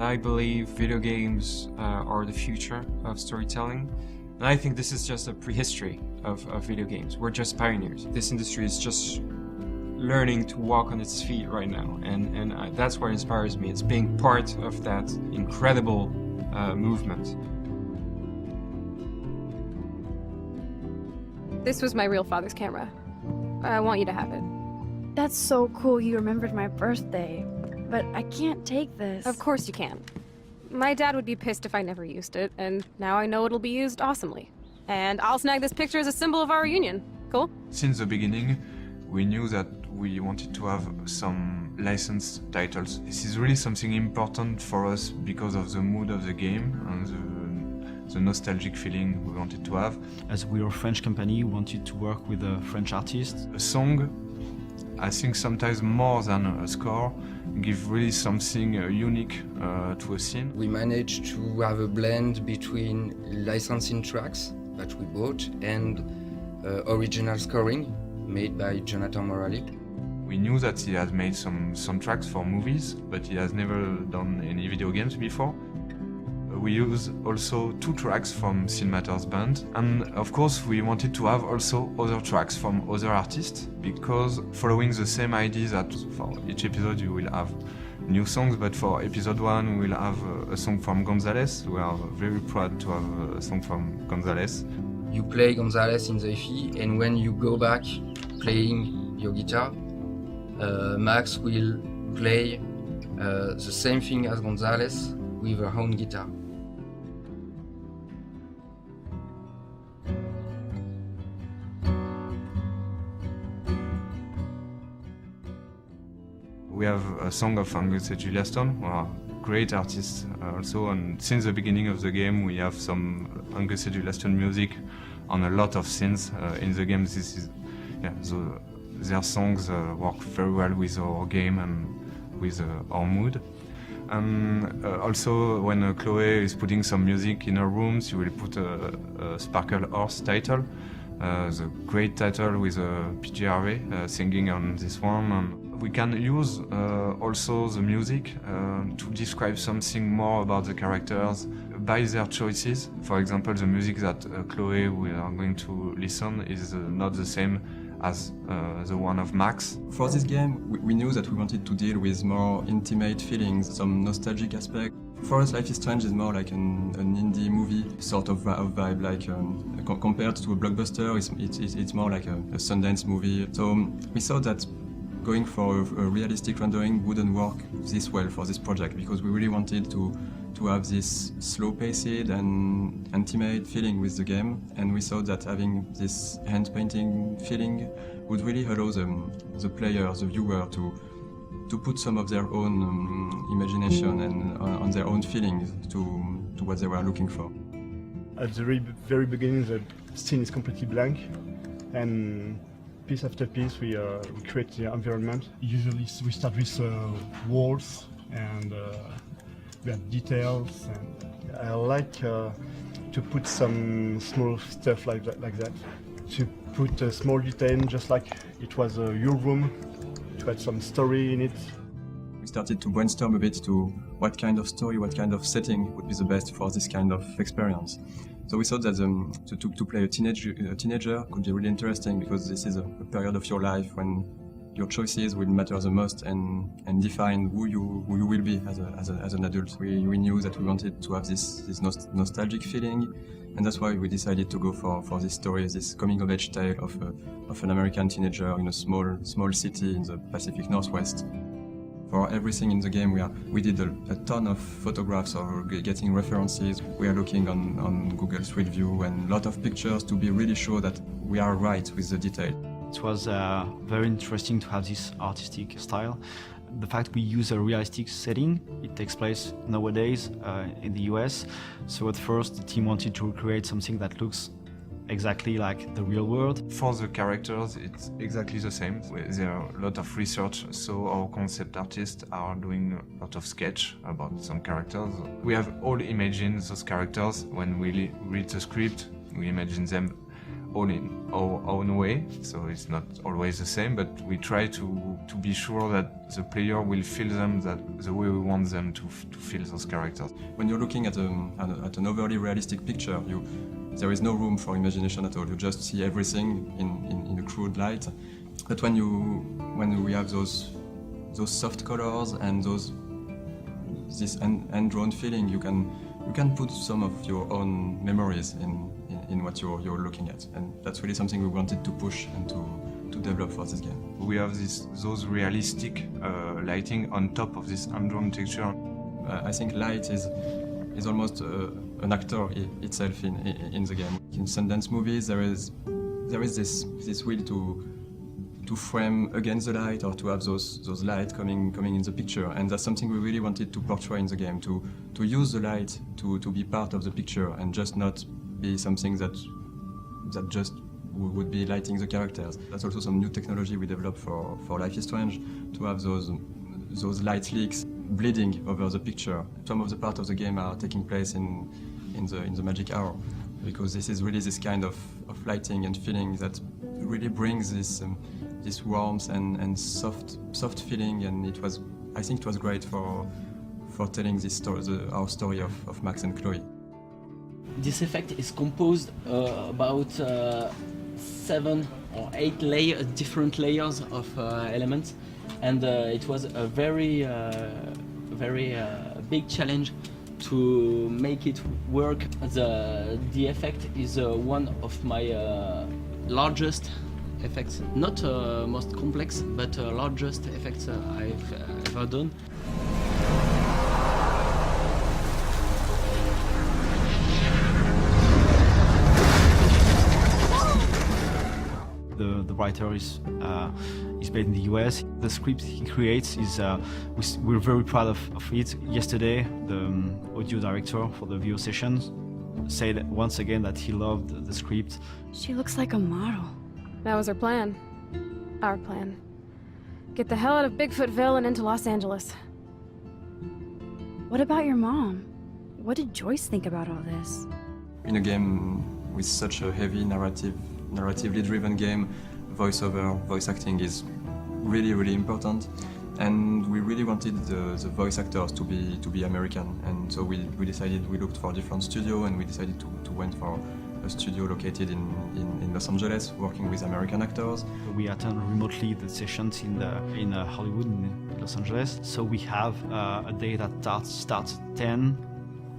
I believe video games are the future of storytelling. And I think this is just a prehistory of video games. We're just pioneers. This industry is just learning to walk on its feet right now. And that's what inspires me. It's being part of that incredible movement. This was my real father's camera. I want you to have it. That's so cool you remembered my birthday. But I can't take this. Of course you can. My dad would be pissed if I never used it, and now I know it'll be used awesomely. And I'll snag this picture as a symbol of our reunion. Cool? Since the beginning, we knew that we wanted to have some licensed titles. This is really something important for us because of the mood of the game and the nostalgic feeling we wanted to have. As we are a French company, we wanted to work with a French artist. A song, I think sometimes more than a score, give really something unique to a scene. We managed to have a blend between licensing tracks that we bought and original scoring made by Jonathan Morali. We knew that he had made some soundtracks for movies, but he has never done any video games before. We use also 2 tracks from Cinemator's band, and of course we wanted to have also other tracks from other artists, because following the same idea that for each episode you will have new songs, but for episode 1 we will have a song from Gonzalez. We are very proud to have a song from Gonzalez. You play Gonzalez in the EP, and when you go back playing your guitar, Max will play the same thing as Gonzalez with her own guitar. We have a song of Angus and Julia Stone, who are great artists also, and since the beginning of the game we have some Angus and Julia Stone music on a lot of scenes in the game. This is, their songs work very well with our game and with our mood. And also when Chloe is putting some music in her room, she will put a Sparkle Horse title, the great title with PJ Harvey singing on this one. And we can use also the music to describe something more about the characters by their choices. For example, the music that Chloe we are going to listen is not the same as the one of Max. For this game, we knew that we wanted to deal with more intimate feelings, some nostalgic aspect. For us, Life is Strange is more like an indie movie sort of vibe, like compared to a blockbuster, it's more like a Sundance movie. So we thought that going for a realistic rendering wouldn't work this well for this project, because we really wanted to have this slow-paced and intimate feeling with the game, and we thought that having this hand-painting feeling would really allow the player, the viewer, to put some of their own imagination and on their own feelings to what they were looking for. At the very beginning, the scene is completely blank, and piece after piece we create the environment. Usually we start with walls and we have details, and I like to put some small stuff like that. To put a small detail, just like it was your room, to add some story in it. We started to brainstorm a bit to what kind of story, what kind of setting would be the best for this kind of experience. So we thought that to play a teenager could be really interesting, because this is a period of your life when your choices will matter the most and define who you will be as an adult. We knew that we wanted to have this nostalgic feeling, and that's why we decided to go for this story, this coming-of-age tale of an American teenager in a small city in the Pacific Northwest. For everything in the game, we did a ton of photographs or getting references. We are looking on Google Street View and a lot of pictures to be really sure that we are right with the detail. It was very interesting to have this artistic style. The fact we use a realistic setting, it takes place nowadays in the US. So at first the team wanted to recreate something that looks exactly like the real world. For the characters, it's exactly the same. There are a lot of research, so our concept artists are doing a lot of sketch about some characters. We have all imagined those characters. When we read the script, we imagine them our own way, so it's not always the same, but we try to be sure that the player will feel them the way we want them to feel those characters. When you're looking at an overly realistic picture, there is no room for imagination at all. You just see everything in a crude light. But when we have those soft colors and this hand-drawn feeling, you can put some of your own memories in what you're looking at, and that's really something we wanted to push and to develop for this game. We have those realistic lighting on top of this hand-drawn texture. I think light is almost an actor itself in the game. In Sundance movies, there is this will to frame against the light or to have those light coming in the picture, and that's something we really wanted to portray in the game, to use the light to be part of the picture and just not be something that just would be lighting the characters. That's also some new technology we developed for Life is Strange, to have those light leaks bleeding over the picture. Some of the parts of the game are taking place in the magic hour, because this is really this kind of lighting and feeling that really brings this warmth and soft feeling, and I think it was great for telling this story, our story of Max and Chloe. This effect is composed about 7 or 8 different layers of elements, and it was a very big challenge to make it work. The effect is one of my largest effects, not most complex, but largest effects I've ever done. The writer is based in the US. The script he creates is we're very proud of it. Yesterday, the audio director for the VO sessions said once again that he loved the script. She looks like a model. That was her plan. Our plan. Get the hell out of Bigfootville and into Los Angeles. What about your mom? What did Joyce think about all this? In a game with such a heavy narratively driven game, voice acting is really important, and we really wanted the voice actors to be American, and so we looked for a different studio, and we decided to went for a studio located in Los Angeles, working with American actors. We attend remotely the sessions in Hollywood, in Los Angeles. So we have a day that starts at 10,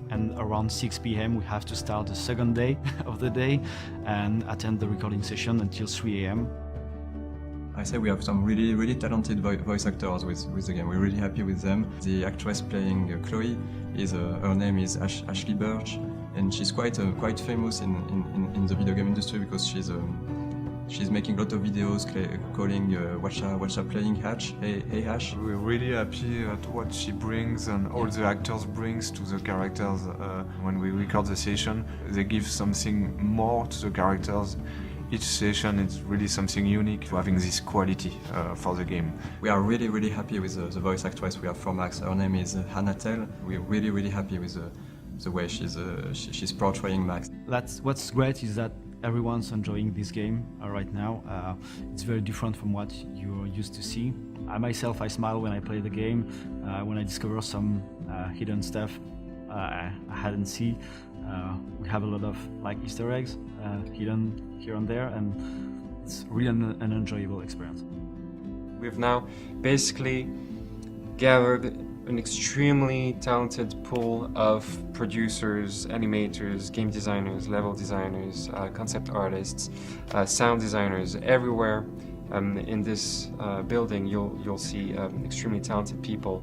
and around 6 p.m. we have to start the second day of the day and attend the recording session until 3 a.m. I say we have some really talented voice actors with the game. We're really happy with them. The actress playing Chloe her name is Ashley Birch, and she's quite famous in the video game industry because she's making a lot of videos calling Watcha playing Hatch. Hey Ash. We're really happy at what she brings and all the actors brings to the characters. When we record the session, they give something more to the characters. Each session is really something unique, having this quality for the game. We are really happy with the voice actress we have for Max. Her name is Hannah Tell. We're really happy with the way she's portraying Max. What's great is that everyone's enjoying this game right now. It's very different from what you're used to see. I smile when I play the game, when I discover some hidden stuff I hadn't seen. We have a lot of Easter eggs hidden here and there, and it's really an enjoyable experience. We've now basically gathered an extremely talented pool of producers, animators, game designers, level designers, concept artists, sound designers. Everywhere in this building you'll see extremely talented people.